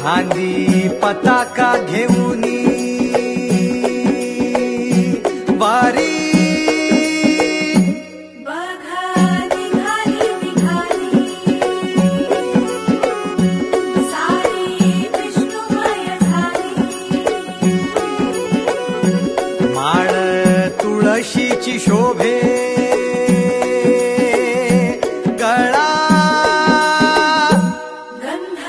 खांदी पताका घेऊनी वारी तुळशीची शोभे गळा गंध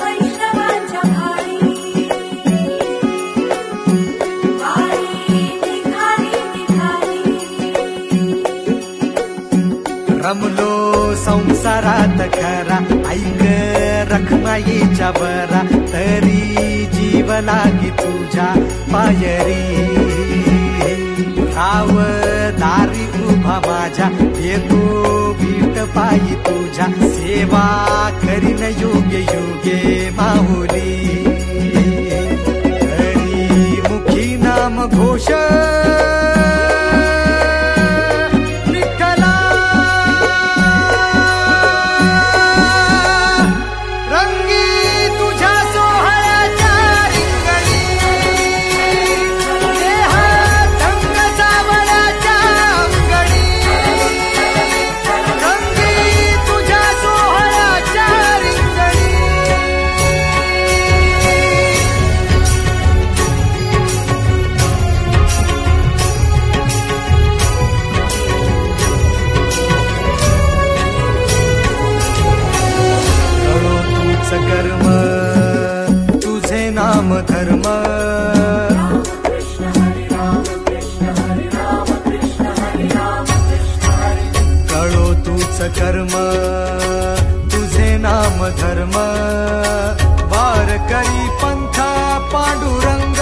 वैष्णवांच्या भाळी वारी निघाली रमलो संसारात खरा ऐक रखमाईच्या बरा तरी जीव लागी तुझ्या पायरी राव दारी उभा माझ्या येतो बीट पायी तुझ्या सेवा करीन योग्य योगे माहुली हरी मुखी नाम घोष कर्म तुझे नाम धर्म कळो तूच कर्म तुझे नाम धर्म वार करी पंथ पांडुरंग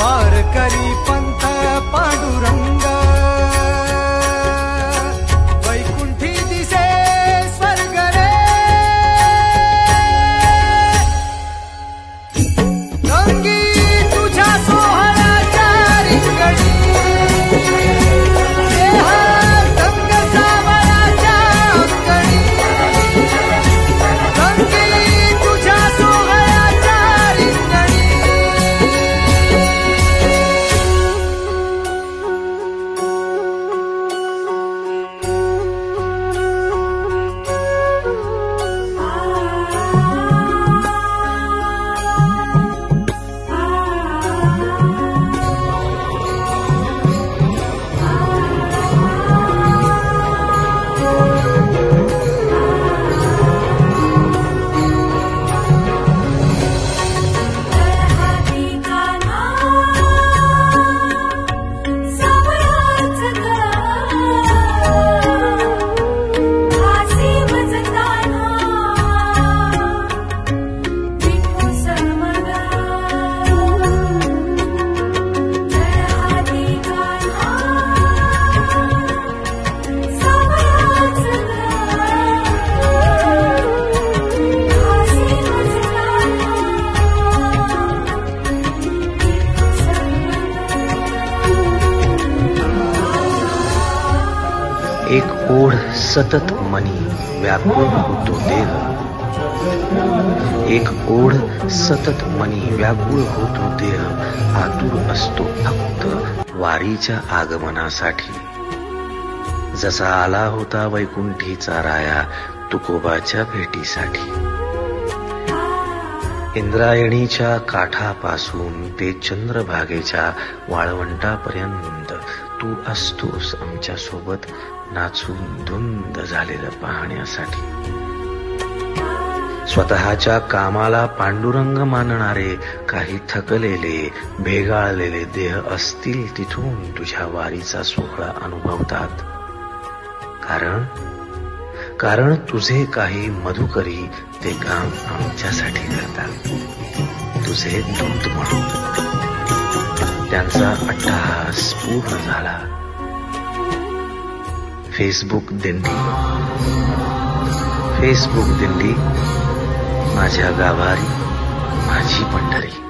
वार करी पंथ पांडुरंग एक ओढ सतत मनी व्याकुळ होतो देह एक ओढ सतत मनी व्याकुळ होतो देह आतुर असतो फक्त वारीच्या आगमनासाठी जसा आला होता वैकुंठीचा राया तुकोबाच्या भेटीसाठी इंद्रायणीच्या काठापासून ते चंद्रभागेच्या वाळवंटापर्यंत तू असतोस आमच्या सोबत नाचून धुंद झालेलं पाहण्यासाठी स्वतःच्या कामाला पांडुरंग मानणारे काही थकलेले भेगाळलेले देह असतील तिथून तुझ्या वारीचा सोहळा अनुभवतात कारण तुझे काही मधुकरी ते काम आमच्यासाठी करतात तुझे दूत म्हणून त्यांचा अट्टहास पूर्ण झाला फेसबुक दिंडी माझ्या गावारी माझी पंढरी